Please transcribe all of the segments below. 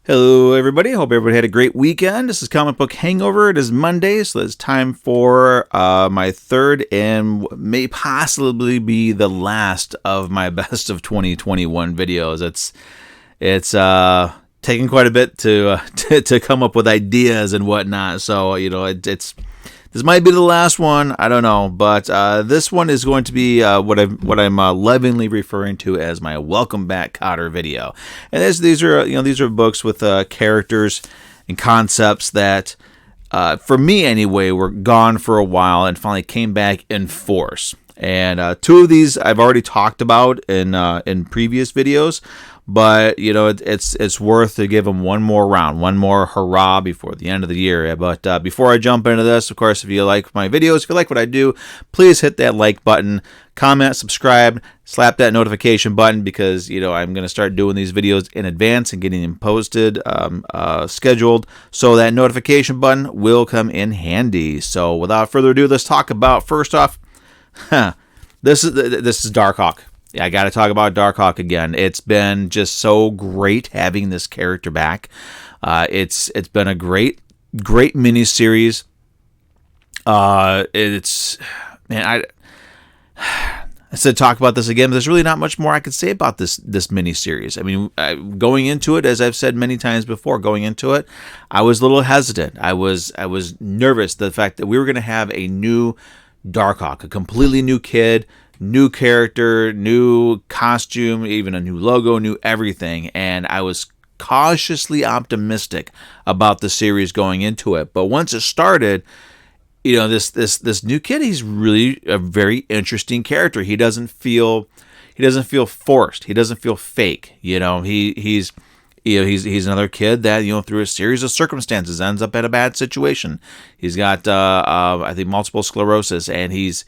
Hello, everybody. Hope everybody had a great weekend. This is Comic Book Hangover. It is Monday, so it's time for my third and may possibly be the last of my best of 2021 videos. It's taking quite a bit to come up with ideas and whatnot. So it's this might be the last one. I don't know, but this one is going to be what I'm lovingly referring to as my Welcome Back Cotter video. And these are books with characters and concepts that, for me anyway, were gone for a while and finally came back in force. And two of these I've already talked about in previous videos. But it's worth to give them one more round, one more hurrah before the end of the year. But before I jump into this, of course, if you like my videos, if you like what I do, please hit that like button, comment, subscribe, slap that notification button, because I'm going to start doing these videos in advance and getting them posted, scheduled, so that notification button will come in handy. So without further ado, let's talk about, first off, this is Darkhawk. Yeah, I got to talk about Darkhawk again. It's been just so great having this character back. It's been a great miniseries. I said talk about this again, but there's really not much more I could say about this miniseries. I mean, going into it, as I've said many times before, going into it, I was a little hesitant. I was nervous, the fact that we were going to have a new Darkhawk, a completely new kid, new character, new costume, even a new logo, new everything. And I was cautiously optimistic about the series going into it. But once it started, this new kid, he's really a very interesting character. He doesn't feel forced. He doesn't feel fake. He's another kid that, through a series of circumstances ends up in a bad situation. He's got, I think, multiple sclerosis, and he's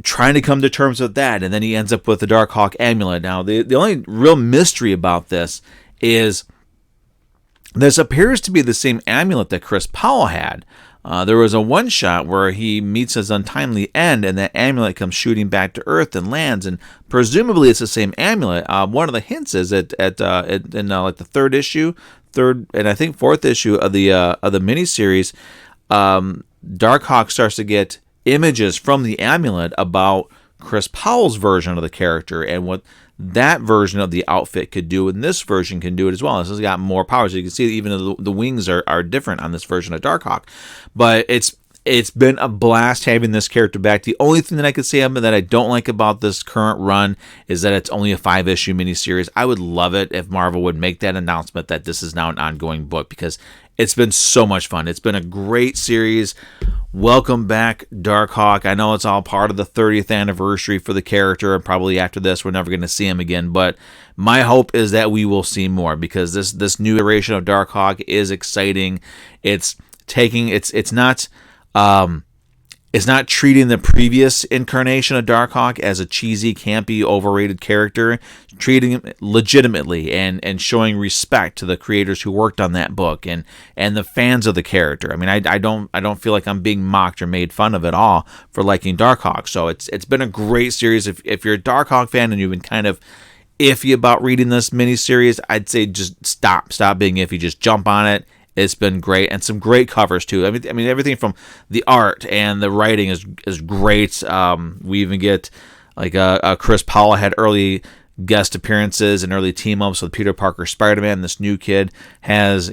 trying to come to terms with that, and then he ends up with the Darkhawk amulet. Now, the only real mystery about this is this appears to be the same amulet that Chris Powell had. There was a one-shot where he meets his untimely end, and that amulet comes shooting back to Earth and lands, and presumably it's the same amulet. One of the hints is in like the third and I think fourth issue of the miniseries, Darkhawk starts to get images from the amulet about Chris Powell's version of the character and what that version of the outfit could do, and this version can do it as well. This has got more power, so you can see even the wings are different on this version of Darkhawk. But it's been a blast having this character back. The only thing that I could say that I don't like about this current run is that it's only a 5-issue miniseries. I would love it if Marvel would make that announcement that this is now an ongoing book, because it's been so much fun. It's been a great series. Welcome back, Darkhawk. I know it's all part of the 30th anniversary for the character, and probably after this we're never going to see him again, but my hope is that we will see more, because this new iteration of Darkhawk is exciting. It's not treating the previous incarnation of Darkhawk as a cheesy, campy, overrated character, treating him legitimately and showing respect to the creators who worked on that book and the fans of the character. I mean, I don't feel like I'm being mocked or made fun of at all for liking Darkhawk. So it's been a great series. If you're a Darkhawk fan and you've been kind of iffy about reading this miniseries, I'd say just stop being iffy. Just jump on it. It's been great, and some great covers too. I mean, everything from the art and the writing is great. We even get like Chris Powell had early guest appearances and early team ups with Peter Parker Spider-Man. This new kid has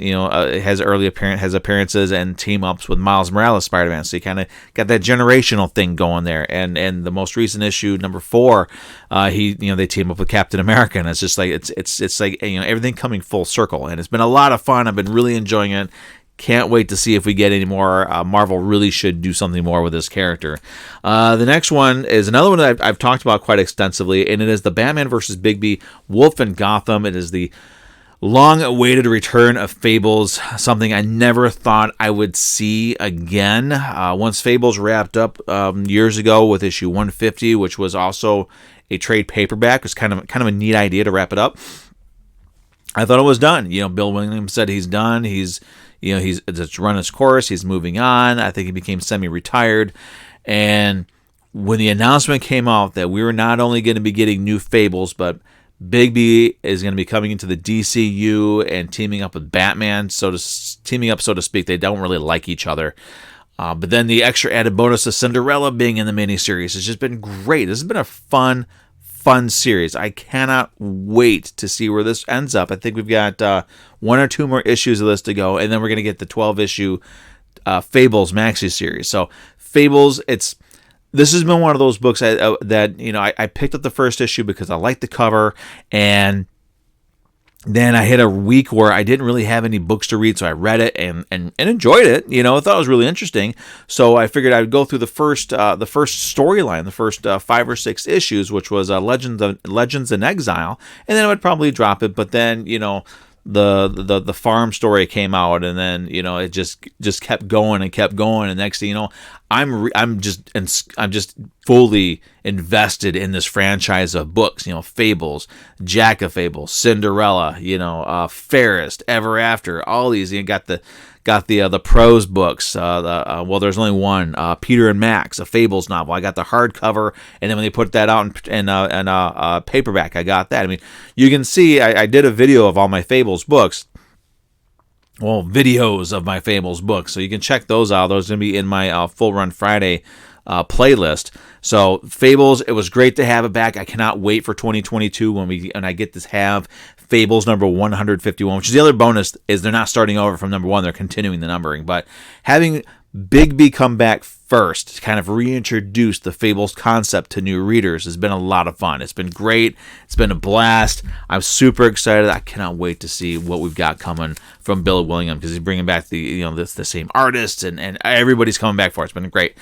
appearances and team ups with Miles Morales Spider-Man. So you kind of got that generational thing going there. And the most recent issue, number 4, they team up with Captain America, and it's just like it's like everything coming full circle, and it's been a lot of fun. I've been really enjoying it. Can't wait to see if we get any more. Marvel really should do something more with this character. The next one is another one that I've talked about quite extensively, and it is the Batman vs. Bigby Wolf in Gotham. It is the long-awaited return of Fables, something I never thought I would see again. Once Fables wrapped up years ago with issue 150, which was also a trade paperback, it was kind of a neat idea to wrap it up. I thought it was done. Bill Williams said he's done. He's run his course. He's moving on. I think he became semi-retired. And when the announcement came out that we were not only going to be getting new Fables, but Bigby is going to be coming into the DCU and teaming up with Batman, so to speak. They don't really like each other. But then the extra added bonus of Cinderella being in the miniseries has just been great. This has been a fun series. I cannot wait to see where this ends up. I think we've got 1 or 2 more issues of this to go, and then we're going to get the 12-issue Fables maxi series. So Fables, this has been one of those books that I picked up the first issue because I liked the cover, and then I hit a week where I didn't really have any books to read, so I read it and enjoyed it. I thought it was really interesting. So I figured I would go through the first storyline, the first 5 or 6 issues, which was Legends in Exile, and then I would probably drop it. But then the farm story came out, and then it just kept going and kept going, and next thing you know, I'm just fully invested in this franchise of books. Fables, Jack of Fables, Cinderella, Fairest, Ever After, all these. You got the prose books. There's only one, Peter and Max, a Fables novel. I got the hardcover, and then when they put that out in paperback, I got that. I mean, you can see I did a video of all my Fables books. Well, videos of my Fables books, so you can check those out. Those are going to be in my Full Run Friday playlist. So Fables, it was great to have it back. I cannot wait for 2022 when I get to have Fables number 151, which is the other bonus, is they're not starting over from number 1, they're continuing the numbering. But having Bigby come back first to kind of reintroduce the Fables concept to new readers has been a lot of fun. It's been great. It's been a blast. I'm super excited. I cannot wait to see what we've got coming from Bill Willingham, because he's bringing back the same artists, and everybody's coming back for it. It's been great.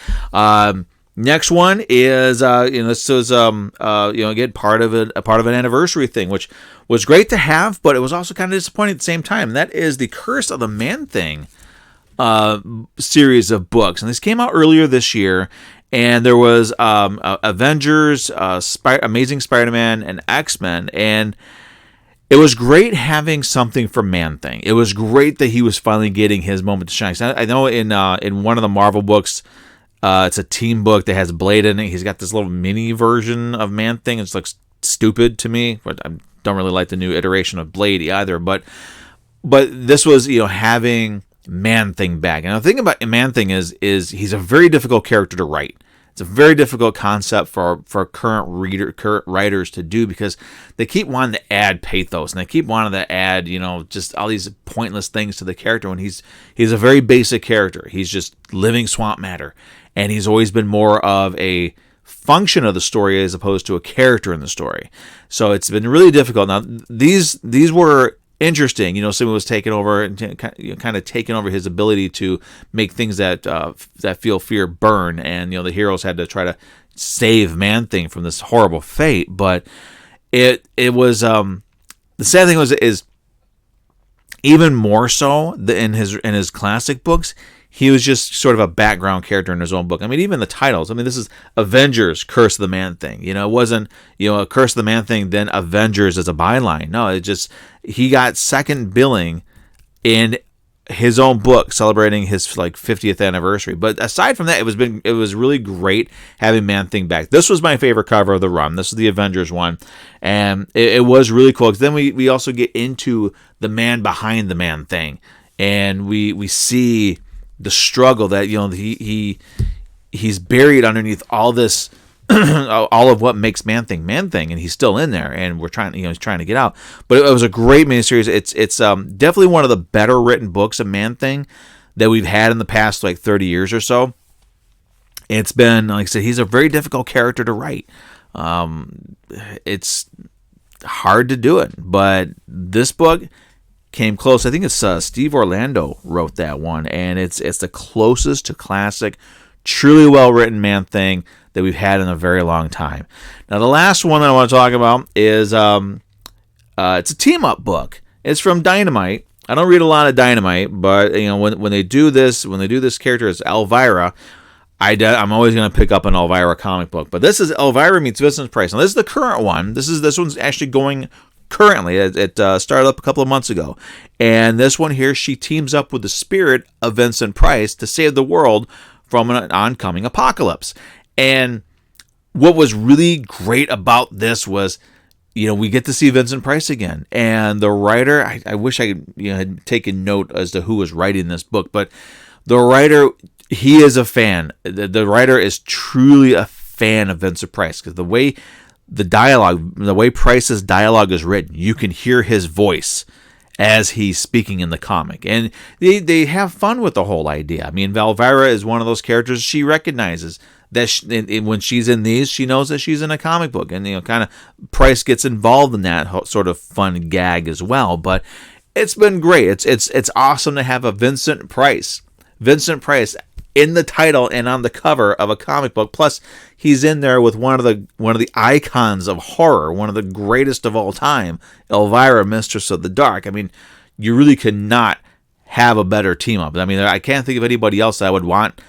Next one is this was again part of an anniversary thing, which was great to have, but it was also kind of disappointing at the same time. And that is the Curse of the Man-Thing series of books, and this came out earlier this year. And there was Avengers, Amazing Spider-Man, and X-Men, and it was great having something for Man-Thing. It was great that he was finally getting his moment to shine. So I know in one of the Marvel books, it's a team book that has Blade in it. He's got this little mini version of Man-Thing. It looks stupid to me, but I don't really like the new iteration of Blade either. But this was having Man-Thing back. And the thing about Man-Thing is he's a very difficult character to write. It's a very difficult concept for current writers to do, because they keep wanting to add pathos, and they keep wanting to add just all these pointless things to the character when he's a very basic character. He's just living swamp matter, and he's always been more of a function of the story as opposed to a character in the story. So it's been really difficult. Now these were interesting. Someone was taking over and kind of taking over his ability to make things that feel fear burn, and the heroes had to try to save Man-Thing from this horrible fate. But it was the sad thing is even more so in his classic books, he was just sort of a background character in his own book. I mean, even the titles. I mean, this is Avengers, Curse of the Man-Thing. It wasn't, a Curse of the Man-Thing, then Avengers as a byline. No, he got second billing in his own book celebrating his 50th anniversary. But aside from that, it was really great having Man-Thing back. This was my favorite cover of the run. This is the Avengers one, and it was really cool, because then we also get into the man behind the Man-Thing, and we see the struggle that he's buried underneath all this, all of what makes Man-Thing, and he's still in there, and he's trying to get out. But it was a great miniseries. It's definitely one of the better written books of Man-Thing that we've had in the past 30 years or so. It's been, like I said, he's a very difficult character to write. It's hard to do it, but this book came close. I think it's Steve Orlando wrote that one, and it's the closest to classic, truly well-written Man-Thing that we've had in a very long time. Now, the last one that I want to talk about is it's a team-up book. It's from Dynamite. I don't read a lot of Dynamite, but when they do this character as Elvira, I'm always going to pick up an Elvira comic book. But this is Elvira meets Vincent Price. Now, this is the current one. This one's actually going currently. It started up a couple of months ago. And this one here, she teams up with the spirit of Vincent Price to save the world from an oncoming apocalypse. And what was really great about this was, we get to see Vincent Price again, and the writer. I wish I had taken note as to who was writing this book, but the writer, he is a fan. The writer is truly a fan of Vincent Price, because the way Price's dialogue is written, you can hear his voice as he's speaking in the comic, and they have fun with the whole idea. I mean, Elvira is one of those characters she recognizes that when she's in these, she knows that she's in a comic book, and kind of Price gets involved in that sort of fun gag as well. But it's been great. It's awesome to have a Vincent Price in the title and on the cover of a comic book. Plus, he's in there with one of the icons of horror, one of the greatest of all time, Elvira, Mistress of the Dark. I mean, you really could not have a better team up. I mean, I can't think of anybody else I would want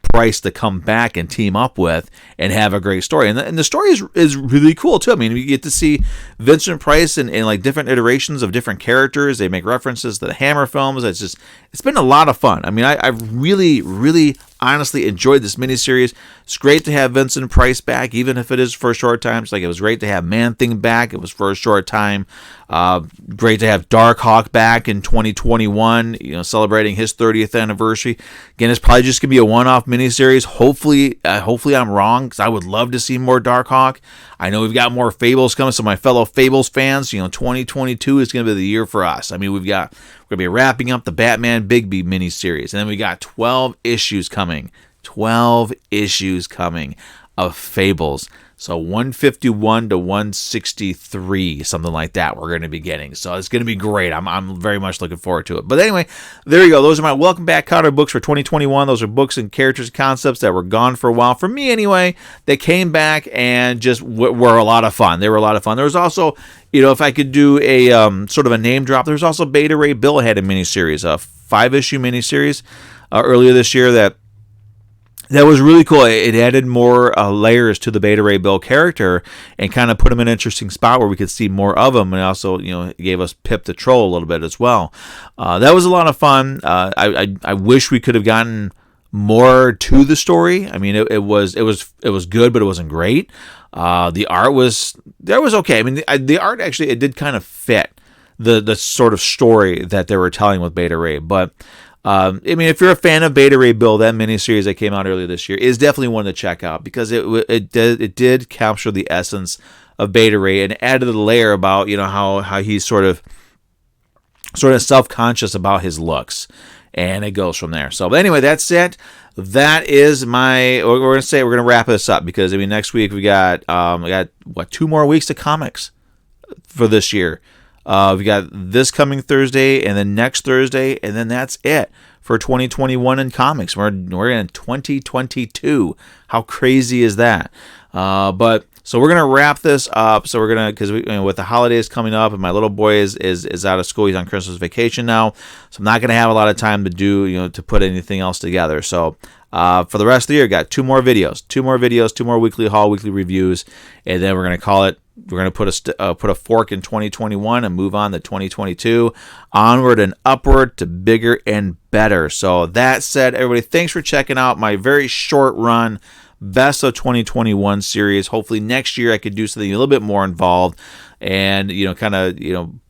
Price to come back and team up with and have a great story. And the story is really cool too. I mean, you get to see Vincent Price in like different iterations of different characters. They make references to the Hammer films. It's been a lot of fun. I mean, I've really, really honestly enjoyed this miniseries. It's great to have Vincent Price back, even if it is for a short time. It's like it was great to have Man-Thing back. It was for a short time. Great to have Darkhawk back in 2021, celebrating his 30th anniversary. Again, it's probably just going to be a one-off miniseries. Hopefully I'm wrong, because I would love to see more Darkhawk. I know we've got more Fables coming, so my fellow Fables fans, 2022 is going to be the year for us. I mean, we're going to be wrapping up the Batman Bigby miniseries, and then we got 12 issues coming. 12 issues coming of Fables. So 151 to 163, something like that, we're going to be getting. So it's going to be great. I'm very much looking forward to it. But anyway, there you go. Those are my welcome back comic books for 2021. Those are books and characters and concepts that were gone for a while. For me, anyway, they came back and just were a lot of fun. They were a lot of fun. There was also, if I could do a sort of a name drop, there's also Beta Ray Bill had a miniseries, a 5-issue miniseries earlier this year that was really cool. It added more layers to the Beta Ray Bill character and kind of put him in an interesting spot where we could see more of him. And also, gave us Pip the Troll a little bit as well. That was a lot of fun. I wish we could have gotten more to the story. I mean, it was good, but it wasn't great. The art was okay. I mean, the art actually, it did kind of fit the sort of story that they were telling with Beta Ray, but. I mean, if you're a fan of Beta Ray Bill, that miniseries that came out earlier this year is definitely one to check out, because it did capture the essence of Beta Ray and added a layer about how he's sort of self-conscious about his looks, and it goes from there. So, but anyway, that's it. That is we're gonna wrap this up, because I mean, next week we got 2 more weeks of comics for this year. We got this coming Thursday, and then next Thursday, and then that's it for 2021 in comics. We're in 2022. How crazy is that? But so we're gonna wrap this up. So we're gonna, because with the holidays coming up, and my little boy is out of school. He's on Christmas vacation now, so I'm not gonna have a lot of time to do to put anything else together. So. For the rest of the year, got 2 more videos, 2 more weekly haul, weekly reviews, and then we're gonna call it. We're gonna put a fork in 2021 and move on to 2022, onward and upward to bigger and better. So that said, everybody, thanks for checking out my very short run Best of 2021 series. Hopefully next year I could do something a little bit more involved and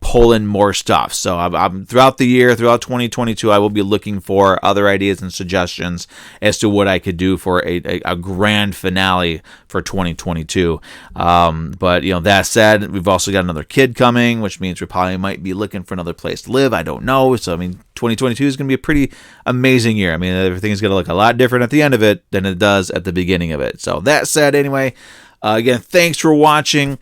pull in more stuff. So I'm throughout the year, throughout 2022, I will be looking for other ideas and suggestions as to what I could do for a grand finale for 2022. But that said, we've also got another kid coming, which means we probably might be looking for another place to live. I don't know. So I mean, 2022 is going to be a pretty amazing year. I mean, everything's going to look a lot different at the end of it than it does at the beginning of it. So that said, anyway, again, thanks for watching.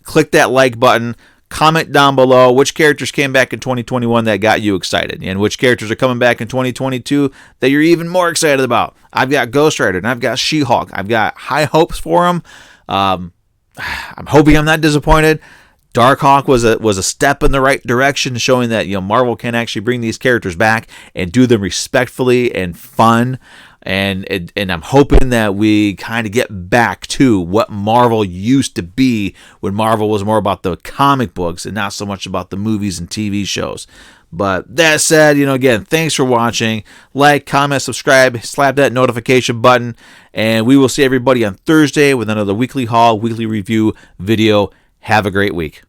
Click that like button. Comment down below which characters came back in 2021 that got you excited, and which characters are coming back in 2022 that you're even more excited about. I've got Ghost Rider and I've got She-Hulk. I've got high hopes for them. I'm hoping I'm not disappointed. Darkhawk was a step in the right direction, showing that Marvel can actually bring these characters back and do them respectfully and fun. And I'm hoping that we kind of get back to what Marvel used to be, when Marvel was more about the comic books and not so much about the movies and TV shows. But that said, again, thanks for watching. Like, comment, subscribe, slap that notification button, and we will see everybody on Thursday with another weekly haul, weekly review video. Have a great week.